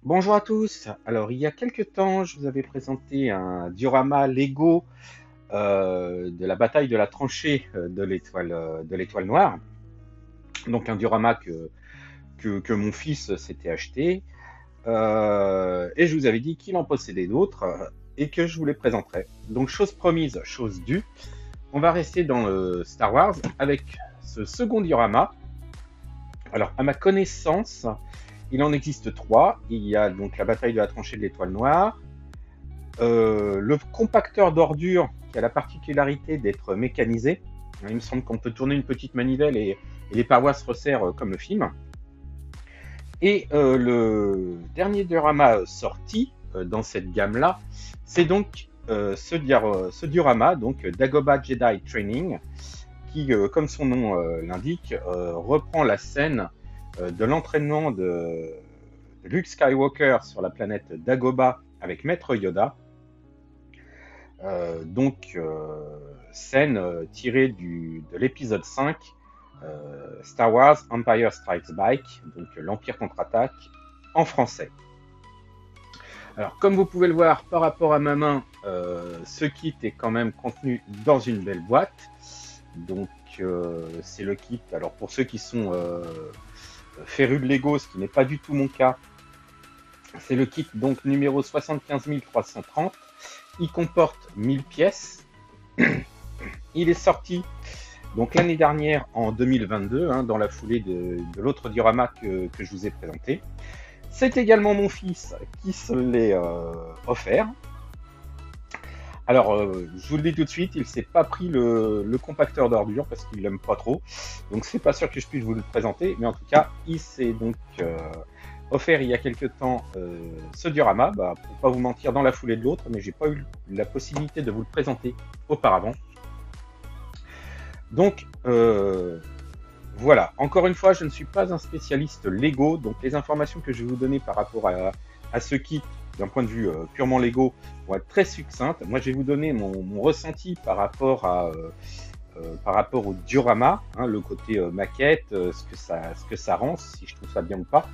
Bonjour à tous. Alors, il y a quelques temps, je vous avais présenté un diorama Lego de la bataille de la tranchée de l'étoile noire. Donc, un diorama que mon fils s'était acheté. Et je vous avais dit qu'il en possédait d'autres et que je vous les présenterais. Donc, chose promise, chose due. On va rester dans le Star Wars avec ce second diorama. Alors, à ma connaissance, il en existe trois. Il y a donc la bataille de la tranchée de l'étoile noire. Le compacteur d'ordures qui a la particularité d'être mécanisé. Il me semble qu'on peut tourner une petite manivelle et les parois se resserrent comme le film. Et le dernier diorama sorti dans cette gamme-là, c'est donc ce diorama, donc Dagobah Jedi Training, qui, comme son nom l'indique, reprend la scène de l'entraînement de Luke Skywalker sur la planète Dagobah avec Maître Yoda. Scène tirée de l'épisode 5, Star Wars Empire Strikes Back, donc l'Empire contre-attaque en français. Alors, comme vous pouvez le voir par rapport à ma main, ce kit est quand même contenu dans une belle boîte. Donc, c'est le kit. Alors, pour ceux qui sont férus de Lego, ce qui n'est pas du tout mon cas, c'est le kit donc numéro 75 330. Il comporte 1000 pièces. Il est sorti donc l'année dernière en 2022, dans la foulée de l'autre diorama que je vous ai présenté. C'est également mon fils qui se l'est offert. Alors, je vous le dis tout de suite, il s'est pas pris le compacteur d'ordures parce qu'il l'aime pas trop. Donc, c'est pas sûr que je puisse vous le présenter, mais en tout cas, il s'est donc offert il y a quelques temps ce diorama, pour pas vous mentir, dans la foulée de l'autre, mais j'ai pas eu la possibilité de vous le présenter auparavant. Donc voilà, encore une fois, je ne suis pas un spécialiste Lego, donc les informations que je vais vous donner par rapport à ce kit, d'un point de vue purement Lego, vont être très succinctes. Moi, je vais vous donner mon ressenti par rapport au diorama, le côté maquette, ce que ça rend, si je trouve ça bien ou pas,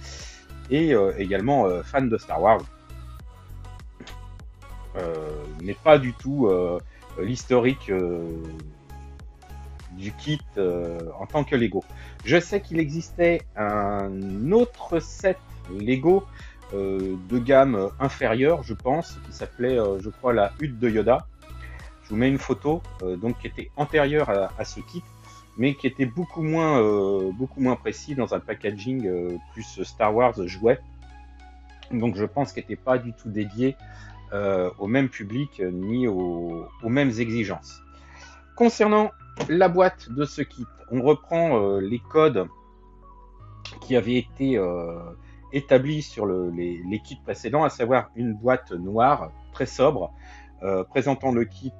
et également fan de Star Wars. N'est pas du tout l'historique du kit en tant que Lego. Je sais qu'il existait un autre set Lego de gamme inférieure, je pense, qui s'appelait, je crois, la hutte de Yoda. Je vous mets une photo, donc qui était antérieure à ce kit, mais qui était beaucoup moins précis dans un packaging plus Star Wars jouet. Donc je pense qu'il n'était pas du tout dédié au même public ni aux mêmes exigences. Concernant la boîte de ce kit, on reprend les codes qui avaient été établis sur les kits précédents, à savoir une boîte noire très sobre, présentant le kit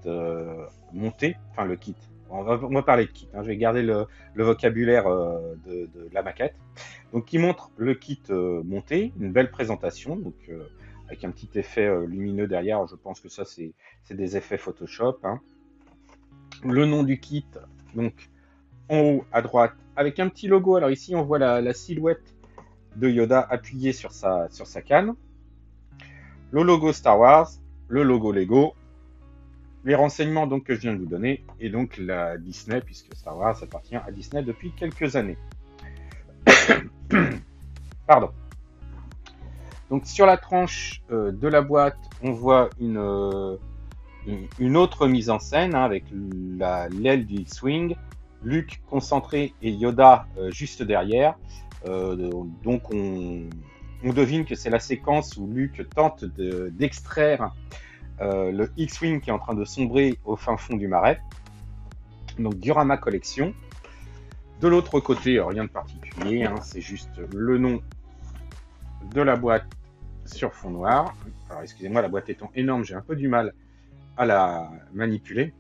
monté, enfin le kit, on va parler de kit, je vais garder le vocabulaire de la maquette, donc qui montre le kit monté, une belle présentation, donc avec un petit effet lumineux derrière, je pense que ça c'est des effets Photoshop, le nom du kit, donc en haut à droite, avec un petit logo. Alors ici, on voit la silhouette de Yoda appuyée sur sa canne. Le logo Star Wars, le logo Lego, les renseignements donc que je viens de vous donner, et donc la Disney, puisque Star Wars appartient à Disney depuis quelques années. Pardon. Donc sur la tranche de la boîte, on voit une autre mise en scène avec l'aile du X-Wing, Luke concentré et Yoda juste derrière. Donc on devine que c'est la séquence où Luke tente d'extraire le X-Wing qui est en train de sombrer au fin fond du marais. Donc Diorama Collection. De l'autre côté, rien de particulier, c'est juste le nom de la boîte sur fond noir. Alors excusez-moi, la boîte étant énorme, j'ai un peu du mal à la manipuler.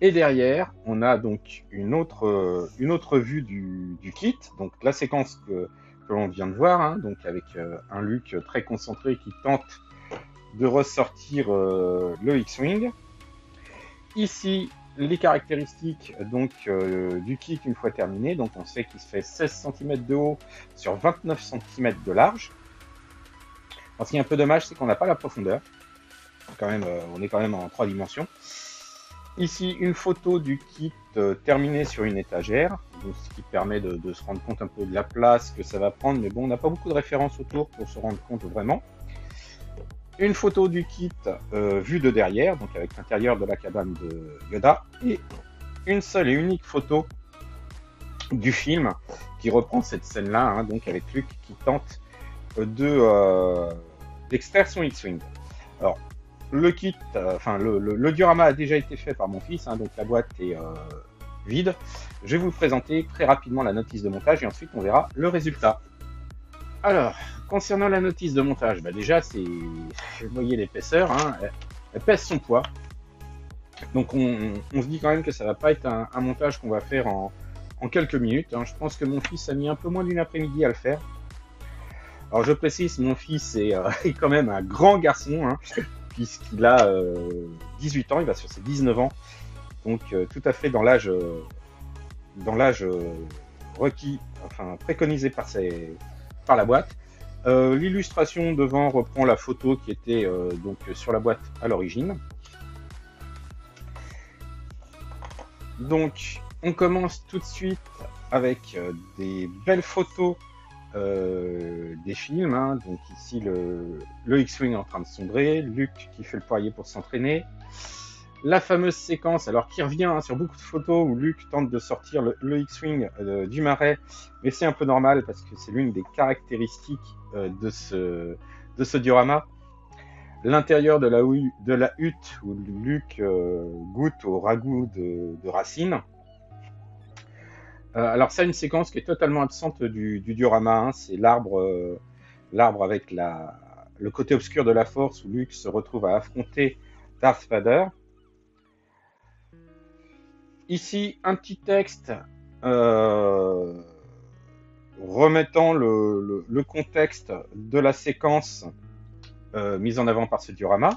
Et derrière, on a donc une autre vue du kit, donc la séquence que l'on vient de voir, donc avec un Luke très concentré qui tente de ressortir le X-Wing. Ici, les caractéristiques donc du kit une fois terminé. Donc on sait qu'il se fait 16 cm de haut sur 29 cm de large. Alors, ce qui est un peu dommage, c'est qu'on n'a pas la profondeur. Quand même, on est quand même en 3 dimensions. Ici, une photo du kit terminé sur une étagère, donc ce qui permet de se rendre compte un peu de la place que ça va prendre, mais bon, on n'a pas beaucoup de références autour pour se rendre compte vraiment. Une photo du kit vue de derrière, donc avec l'intérieur de la cabane de Yoda, et une seule et unique photo du film qui reprend cette scène-là, hein, donc avec Luke qui tente d'extraire son X-Wing. Alors, le kit, le diorama a déjà été fait par mon fils, hein, donc la boîte est vide. Je vais vous présenter très rapidement la notice de montage et ensuite on verra le résultat. Alors, concernant la notice de montage, bah déjà, vous voyez l'épaisseur, hein, elle pèse son poids. Donc on se dit quand même que ça va pas être un montage qu'on va faire en quelques minutes. Hein. Je pense que mon fils a mis un peu moins d'une après-midi à le faire. Alors je précise, mon fils est quand même un grand garçon, hein, puisqu'il a 18 ans, il va sur ses 19 ans. Donc tout à fait dans l'âge requis, enfin préconisé par la boîte. L'illustration devant reprend la photo qui était donc sur la boîte à l'origine. Donc on commence tout de suite avec des belles photos des films. Hein. Donc ici le X-Wing en train de sombrer, Luke qui fait le poirier pour s'entraîner. La fameuse séquence, alors qui revient hein, sur beaucoup de photos où Luke tente de sortir le X-Wing du marais, mais c'est un peu normal parce que c'est l'une des caractéristiques de ce diorama. L'intérieur de la hutte où Luke goûte au ragoût de racines. Alors ça, une séquence qui est totalement absente du diorama, hein, c'est l'arbre avec le côté obscur de la Force où Luke se retrouve à affronter Darth Vader. Ici, un petit texte remettant le contexte de la séquence mise en avant par ce diorama.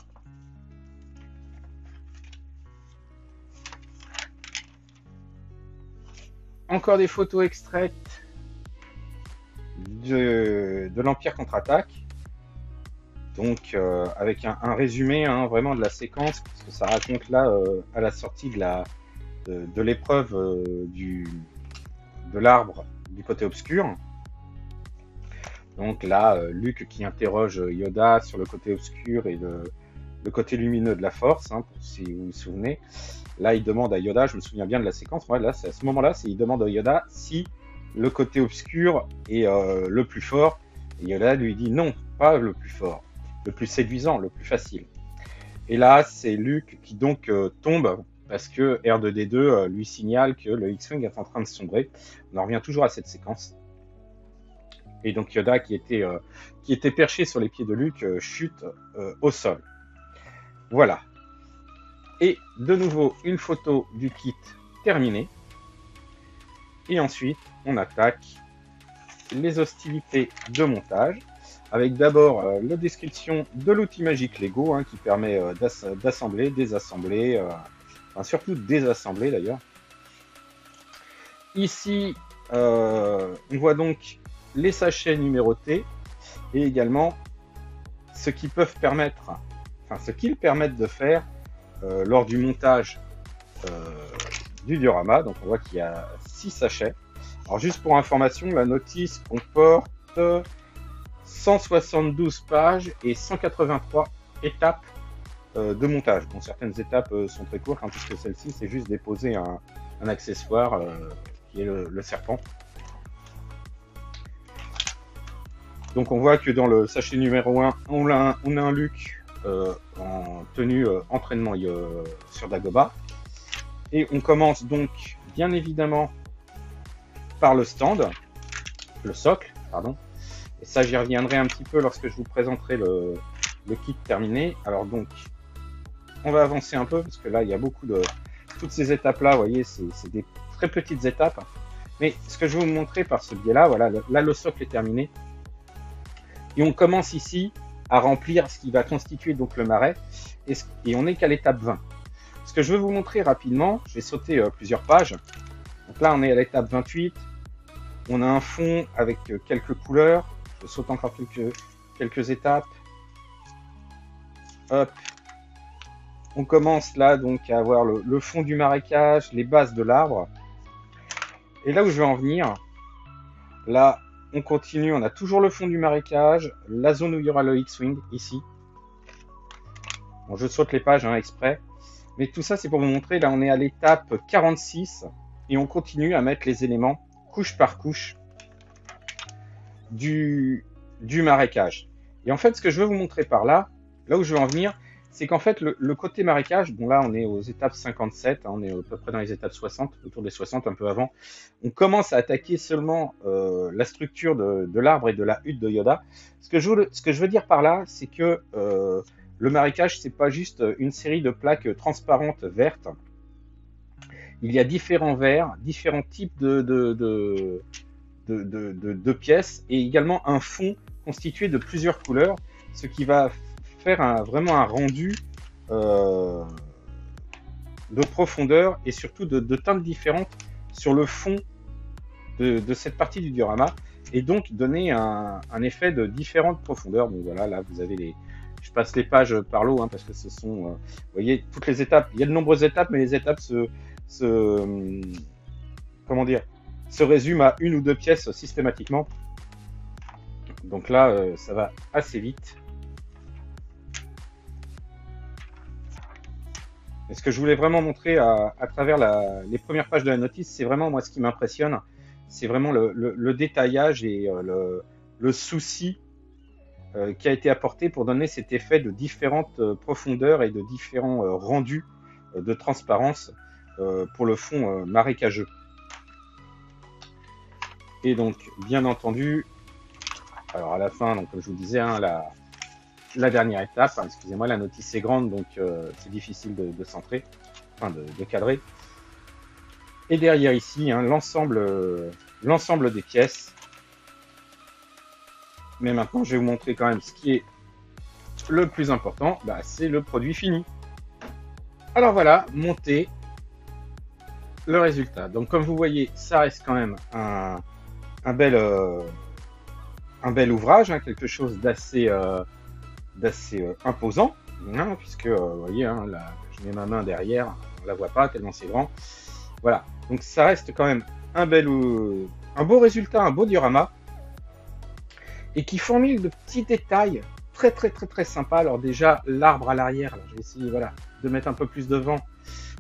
Encore des photos extraites de l'Empire contre-attaque. Donc avec un résumé hein, vraiment de la séquence, parce que ça raconte là à la sortie de l'épreuve de l'arbre du côté obscur. Donc là, Luke qui interroge Yoda sur le côté obscur et le côté lumineux de la Force, hein, si vous vous souvenez. Là, il demande à Yoda, je me souviens bien de la séquence, ouais, là, à ce moment-là, il demande à Yoda si le côté obscur est le plus fort. Et Yoda lui dit non, pas le plus fort, le plus séduisant, le plus facile. Et là, c'est Luke qui donc tombe parce que R2D2 lui signale que le X-Wing est en train de sombrer. On en revient toujours à cette séquence. Et donc Yoda, qui était perché sur les pieds de Luke, chute au sol. Voilà. Et de nouveau, une photo du kit terminée. Et ensuite, on attaque les hostilités de montage, avec d'abord la description de l'outil magique Lego, hein, qui permet d'assembler, désassembler, enfin surtout désassembler d'ailleurs. Ici, on voit donc les sachets numérotés et également ce qu'ils permettent de faire lors du montage du diorama. Donc on voit qu'il y a 6 sachets. Alors juste pour information, la notice comporte 172 pages et 183 étapes de montage. Bon, certaines étapes sont très courtes, hein, puisque celle-ci c'est juste déposer un accessoire qui est le serpent. Donc on voit que dans le sachet numéro 1, on a un Luke en tenue entraînement sur Dagobah. Et on commence donc bien évidemment par le socle, pardon. Et ça j'y reviendrai un petit peu lorsque je vous présenterai le kit terminé. Alors donc, on va avancer un peu parce que là il y a beaucoup de... Toutes ces étapes là, vous voyez, c'est des très petites étapes. Mais ce que je vais vous montrer par ce biais là, voilà, là le socle est terminé. Et on commence ici à remplir ce qui va constituer donc le marais, et on n'est qu'à l'étape 20. Ce Ce que je veux vous montrer rapidement, je vais sauter plusieurs pages. Donc là, on est à l'étape 28. On a un fond avec quelques couleurs. Je saute encore quelques étapes. Hop. On commence là donc à avoir le fond du marécage, les bases de l'arbre. Et là où je veux en venir, là, on continue, on a toujours le fond du marécage, la zone où il y aura le X-Wing, ici. Bon, je saute les pages hein, exprès. Mais tout ça, c'est pour vous montrer, là, on est à l'étape 46 et on continue à mettre les éléments couche par couche du marécage. Et en fait, ce que je veux vous montrer par là, là où je veux en venir, c'est qu'en fait, le côté marécage, bon là, on est aux étapes 57, hein, on est à peu près dans les étapes 60, autour des 60, un peu avant. On commence à attaquer seulement la structure de l'arbre et de la hutte de Yoda. Ce que je veux dire par là, c'est que le marécage, c'est pas juste une série de plaques transparentes vertes. Il y a différents verres, différents types de pièces et également un fond constitué de plusieurs couleurs, ce qui va faire vraiment un rendu de profondeur et surtout de teintes différentes sur le fond de cette partie du diorama et donc donner un effet de différentes profondeurs. Donc voilà, là vous avez les... Je passe les pages par l'eau hein, parce que ce sont, vous voyez, toutes les étapes. Il y a de nombreuses étapes, mais les étapes comment dire, se résument à une ou deux pièces systématiquement. Donc là, ça va assez vite. Et ce que je voulais vraiment montrer à travers les premières pages de la notice, c'est vraiment moi ce qui m'impressionne, c'est vraiment le détaillage et le souci qui a été apporté pour donner cet effet de différentes profondeurs et de différents rendus de transparence pour le fond marécageux. Et donc, bien entendu, alors à la fin, donc, comme je vous disais, hein, la dernière étape, hein, excusez-moi, la notice est grande, donc c'est difficile de centrer, enfin de cadrer. Et derrière ici, hein, l'ensemble des pièces. Mais maintenant, je vais vous montrer quand même ce qui est le plus important, bah, c'est le produit fini. Alors voilà, monté, le résultat. Donc comme vous voyez, ça reste quand même un bel ouvrage, hein, quelque chose d'assez imposant, hein, puisque vous voyez, hein, là, je mets ma main derrière, on la voit pas tellement c'est grand. Voilà, donc ça reste quand même un beau résultat, un beau diorama, et qui formule de petits détails très sympas. Alors déjà, l'arbre à l'arrière, je vais essayer voilà, de mettre un peu plus de vent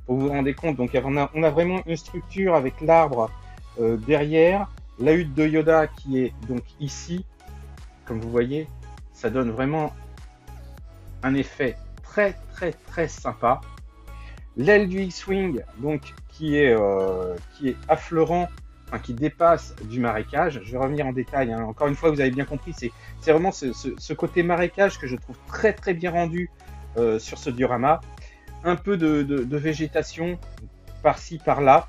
pour vous rendre compte. Donc on a vraiment une structure avec l'arbre derrière, la hutte de Yoda qui est donc ici, comme vous voyez, ça donne vraiment un effet très sympa. L'aile du X-Wing, donc qui est affleurant, enfin, qui dépasse du marécage. Je vais revenir en détail. Hein. Encore une fois, vous avez bien compris, c'est vraiment ce côté marécage que je trouve très bien rendu sur ce diorama. Un peu de végétation par-ci par-là.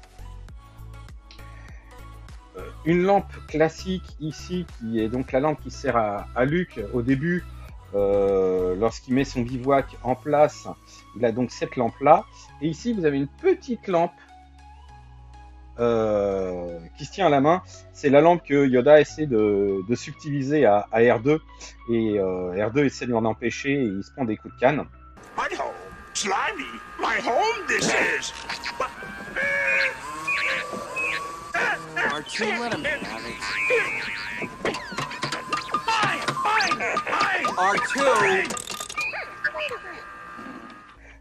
Une lampe classique ici, qui est donc la lampe qui sert à Luke au début. Lorsqu'il met son bivouac en place, il a donc cette lampe là, et ici vous avez une petite lampe qui se tient à la main. C'est la lampe que Yoda essaie de subtiliser à R2, et R2 essaie de l'en empêcher et il se prend des coups de canne. My home, slimy, my home this is. R2, let him have it. R2.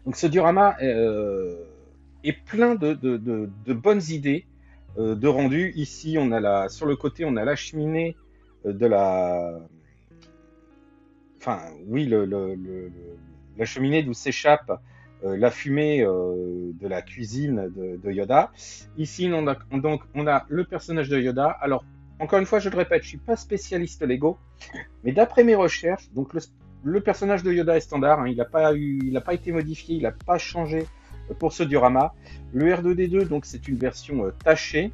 Donc ce diorama est plein de bonnes idées de rendu. Ici, on a sur le côté, on a la cheminée de la... Enfin, oui, la cheminée d'où s'échappe la fumée de la cuisine de Yoda. Ici, on a le personnage de Yoda. Alors, encore une fois, je le répète, je ne suis pas spécialiste Lego, mais d'après mes recherches, donc le personnage de Yoda est standard, hein, il n'a pas été modifié, il n'a pas changé pour ce diorama. Le R2D2, donc c'est une version tachée,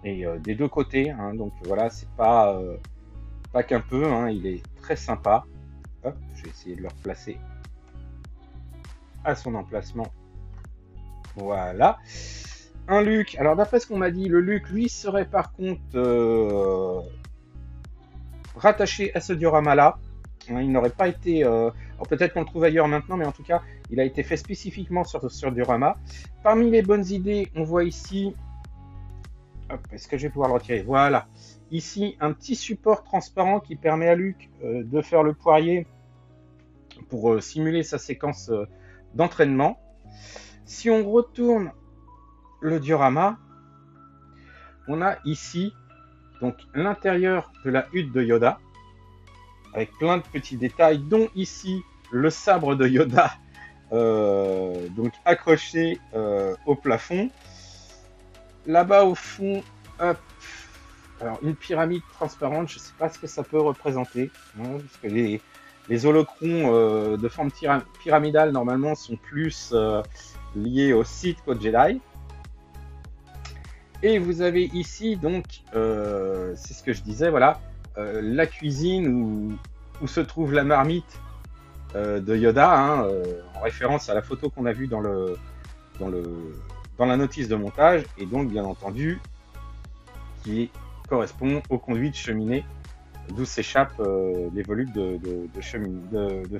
et des deux côtés, hein, donc voilà, c'est pas qu'un peu, hein, il est très sympa. Hop, je vais essayer de le replacer à son emplacement Voilà. Un Luke. Alors d'après ce qu'on m'a dit, le Luke, lui, serait par contre rattaché à ce diorama-là. Hein, il n'aurait pas été... alors peut-être qu'on le trouve ailleurs maintenant, mais en tout cas, il a été fait spécifiquement sur le diorama. Parmi les bonnes idées, on voit ici... Hop, est-ce que je vais pouvoir le retirer? Voilà. Ici, un petit support transparent qui permet à Luke de faire le poirier pour simuler sa séquence d'entraînement. Si on retourne le diorama, on a ici donc l'intérieur de la hutte de Yoda avec plein de petits détails, dont ici le sabre de Yoda donc accroché au plafond. Là-bas au fond, hop, alors une pyramide transparente, je ne sais pas ce que ça peut représenter, hein, parce que les holocrons de forme pyramidale normalement sont plus liés au Sith qu'au Jedi. Et vous avez ici donc, c'est ce que je disais, voilà, la cuisine où se trouve la marmite de Yoda, hein, en référence à la photo qu'on a vue dans la notice de montage, et donc bien entendu qui correspond au conduit de cheminée d'où s'échappent les volutes de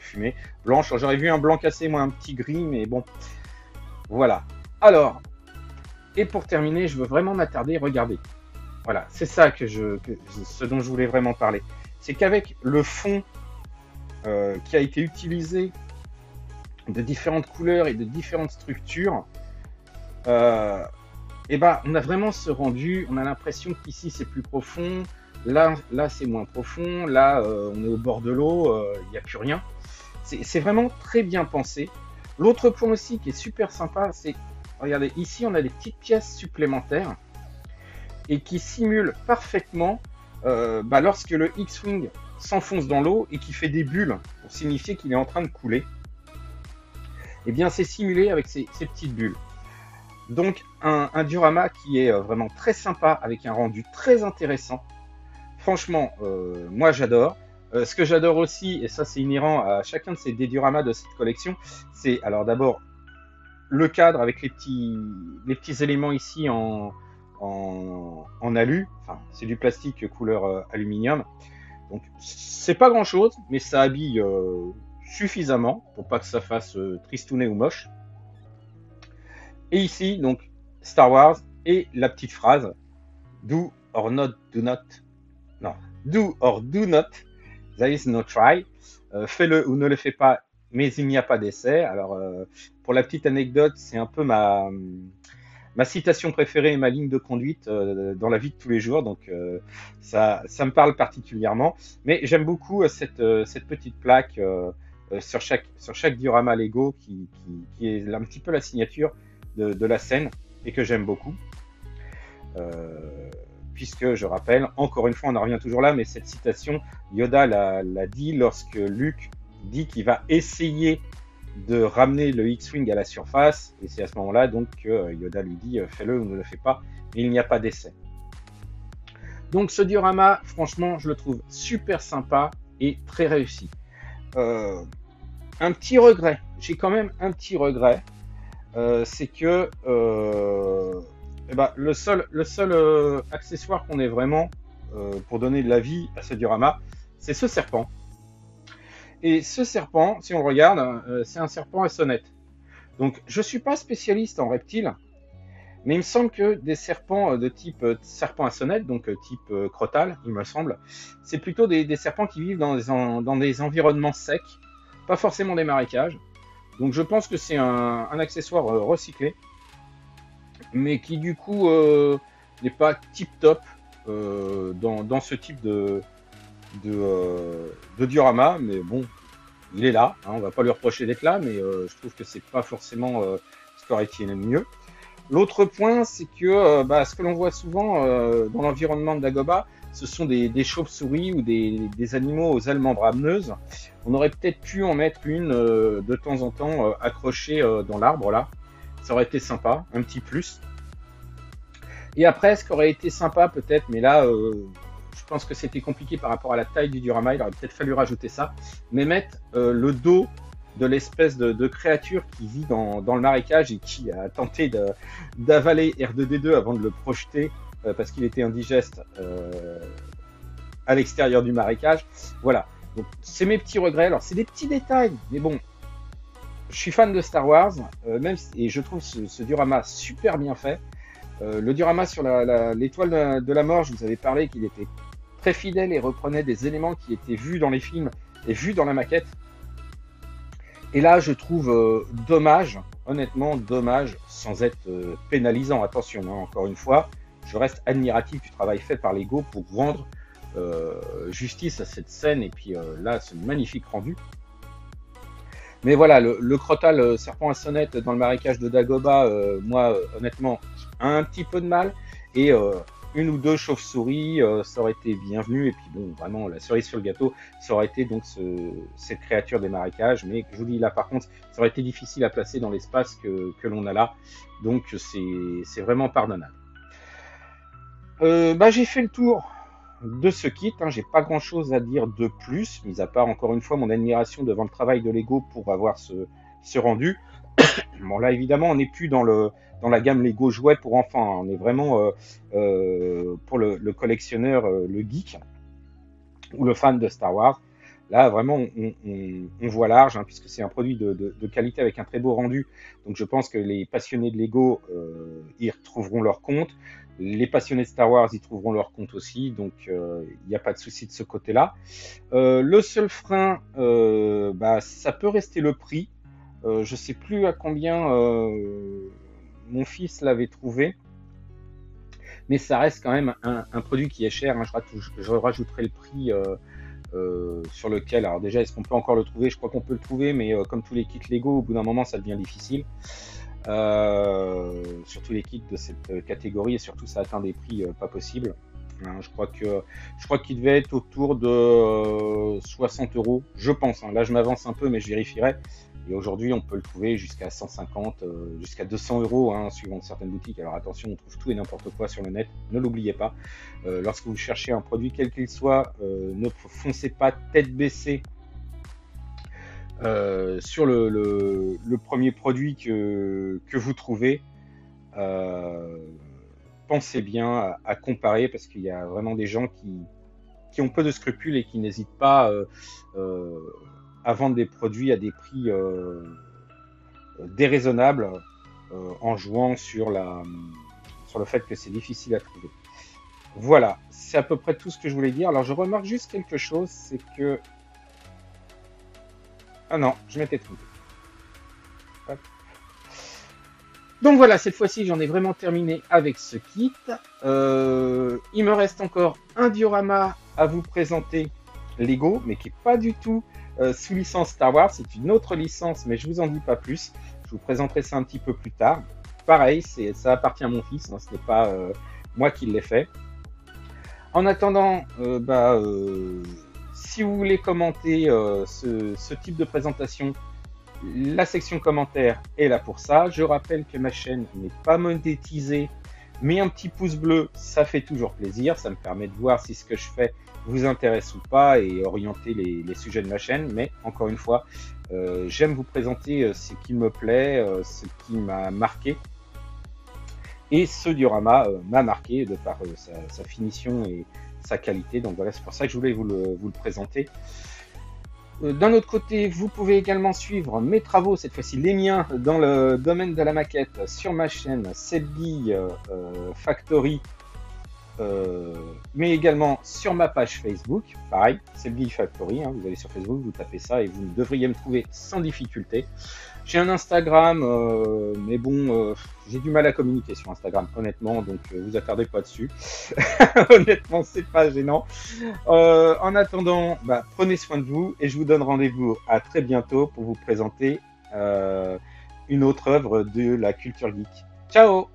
fumée blanche. J'aurais vu un blanc cassé, moi un petit gris, mais bon, voilà. Alors, et pour terminer, je veux vraiment m'attarder, regardez. Voilà, c'est ça ce dont je voulais vraiment parler. C'est qu'avec le fond qui a été utilisé de différentes couleurs et de différentes structures, et ben, on a vraiment ce rendu. On a l'impression qu'ici c'est plus profond, là c'est moins profond, là on est au bord de l'eau, il n'y a plus rien. C'est vraiment très bien pensé. L'autre point aussi qui est super sympa, c'est, regardez, ici on a des petites pièces supplémentaires et qui simulent parfaitement lorsque le X-Wing s'enfonce dans l'eau et qui fait des bulles pour signifier qu'il est en train de couler. Et bien c'est simulé avec ces petites bulles. Donc un diorama qui est vraiment très sympa, avec un rendu très intéressant. Franchement, moi j'adore. Ce que j'adore aussi, et ça c'est inhérent à chacun des dioramas de cette collection, c'est alors d'abord le cadre avec les petits éléments ici en alu. Enfin, c'est du plastique couleur aluminium. Donc c'est pas grand chose, mais ça habille suffisamment pour pas que ça fasse tristounet ou moche. Et ici, donc, Star Wars et la petite phrase do or do not, there is no try. Fais-le ou ne le fais pas, mais il n'y a pas d'essai. Alors, pour la petite anecdote, c'est un peu ma citation préférée et ma ligne de conduite dans la vie de tous les jours. Donc, ça me parle particulièrement. Mais j'aime beaucoup cette petite plaque sur chaque diorama Lego qui est un petit peu la signature de la scène et que j'aime beaucoup, puisque je rappelle, encore une fois on en revient toujours là, mais cette citation, Yoda l'a dit lorsque Luke dit qu'il va essayer de ramener le X-Wing à la surface, et c'est à ce moment-là donc que Yoda lui dit fais-le ou ne le fais pas, mais il n'y a pas d'essai. Donc ce diorama, franchement je le trouve super sympa et très réussi. Un petit regret, j'ai quand même un petit regret, c'est que le seul accessoire qu'on ait vraiment pour donner de la vie à ce diorama, c'est ce serpent. Et ce serpent, si on le regarde, c'est un serpent à sonnette. Donc je suis pas spécialiste en reptiles, mais il me semble que des serpents de type serpent à sonnette, donc type crotal, il me semble, c'est plutôt des serpents qui vivent dans des environnements secs, pas forcément des marécages. Donc je pense que c'est un accessoire recyclé, mais qui du coup n'est pas tip top dans ce type de diorama, mais bon, il est là, hein, on va pas lui reprocher d'être là, mais je trouve que c'est pas forcément ce qui aurait été le mieux. L'autre point, c'est que ce que l'on voit souvent dans l'environnement de Dagobah, ce sont des chauves-souris ou des animaux aux ailes membraneuses. On aurait peut-être pu en mettre une de temps en temps accrochée dans l'arbre là. Ça aurait été sympa, un petit plus. Et après, ce qui aurait été sympa peut-être, mais là, je pense que c'était compliqué par rapport à la taille du diorama, il aurait peut-être fallu rajouter ça, mais mettre le dos de l'espèce de créature qui vit dans le marécage et qui a tenté d'avaler R2D2 avant de le projeter parce qu'il était indigeste à l'extérieur du marécage. Voilà. Donc, c'est mes petits regrets. Alors, c'est des petits détails, mais bon, je suis fan de Star Wars, et je trouve ce diorama super bien fait. Le diorama sur l'étoile de la mort, je vous avais parlé qu'il était très fidèle et reprenait des éléments qui étaient vus dans les films et vus dans la maquette. Et là, je trouve dommage, honnêtement dommage, sans être pénalisant. Attention, hein, encore une fois, je reste admiratif du travail fait par Lego pour rendre justice à cette scène et puis là, ce magnifique rendu. Mais voilà, le Crotal serpent à sonnette dans le marécage de Dagobah, moi, honnêtement, un petit peu de mal. Et une ou deux chauves-souris, ça aurait été bienvenu. Et puis bon, vraiment, la cerise sur le gâteau, ça aurait été donc cette créature des marécages. Mais je vous dis là, par contre, ça aurait été difficile à placer dans l'espace que l'on a là. Donc c'est vraiment pardonnable. J'ai fait le tour de ce kit, hein. J'ai pas grand chose à dire de plus, mis à part encore une fois mon admiration devant le travail de Lego pour avoir ce rendu. Bon là évidemment on n'est plus dans la gamme Lego jouets pour enfants, hein. On est vraiment pour le collectionneur, le geek ou le fan de Star Wars. Là vraiment on voit large, hein, puisque c'est un produit de qualité avec un très beau rendu, donc je pense que les passionnés de Lego y retrouveront leur compte. Les passionnés de Star Wars y trouveront leur compte aussi, donc il n'y a pas de souci de ce côté-là. Le seul frein, ça peut rester le prix. Je ne sais plus à combien mon fils l'avait trouvé, mais ça reste quand même un produit qui est cher, hein. Je rajouterai le prix sur lequel, alors déjà, est-ce qu'on peut encore le trouver? Je crois qu'on peut le trouver, mais comme tous les kits Lego, au bout d'un moment, ça devient difficile. Surtout les kits de cette catégorie, et surtout ça atteint des prix pas possibles, hein. Je crois qu'il devait être autour de 60 €, je pense, hein. Là je m'avance un peu mais je vérifierai, et aujourd'hui on peut le trouver jusqu'à 150, jusqu'à 200 €, hein, suivant certaines boutiques. Alors attention, on trouve tout et n'importe quoi sur le net, ne l'oubliez pas. Lorsque vous cherchez un produit quel qu'il soit, ne foncez pas tête baissée sur le premier produit que vous trouvez. Pensez bien à comparer, parce qu'il y a vraiment des gens qui ont peu de scrupules et qui n'hésitent pas à vendre des produits à des prix déraisonnables, en jouant sur le fait que c'est difficile à trouver. Voilà, c'est à peu près tout ce que je voulais dire. Alors je remarque juste quelque chose, c'est que... Ah non, je m'étais trompé. Hop. Donc voilà, cette fois-ci, j'en ai vraiment terminé avec ce kit. Il me reste encore un diorama à vous présenter Lego, mais qui n'est pas du tout sous licence Star Wars. C'est une autre licence, mais je vous en dis pas plus. Je vous présenterai ça un petit peu plus tard. Pareil, ça appartient à mon fils, hein, ce n'est pas moi qui l'ai fait. En attendant, si vous voulez commenter ce type de présentation, la section commentaires est là pour ça. Je rappelle que ma chaîne n'est pas monétisée, mais un petit pouce bleu, ça fait toujours plaisir. Ça me permet de voir si ce que je fais vous intéresse ou pas et orienter les sujets de ma chaîne. Mais encore une fois, j'aime vous présenter ce qui me plaît, ce qui m'a marqué. Et ce diorama m'a marqué de par sa finition et sa qualité. Donc voilà, c'est pour ça que je voulais vous le présenter. D'un autre côté, vous pouvez également suivre mes travaux, cette fois-ci les miens, dans le domaine de la maquette sur ma chaîne Sebby Factory, mais également sur ma page Facebook, pareil, Sebby Factory, hein, vous allez sur Facebook, vous tapez ça et vous devriez me trouver sans difficulté. J'ai un Instagram, mais bon, j'ai du mal à communiquer sur Instagram, honnêtement, donc vous attardez pas dessus. Honnêtement, c'est pas gênant. En attendant, prenez soin de vous et je vous donne rendez-vous à très bientôt pour vous présenter une autre œuvre de la culture geek. Ciao!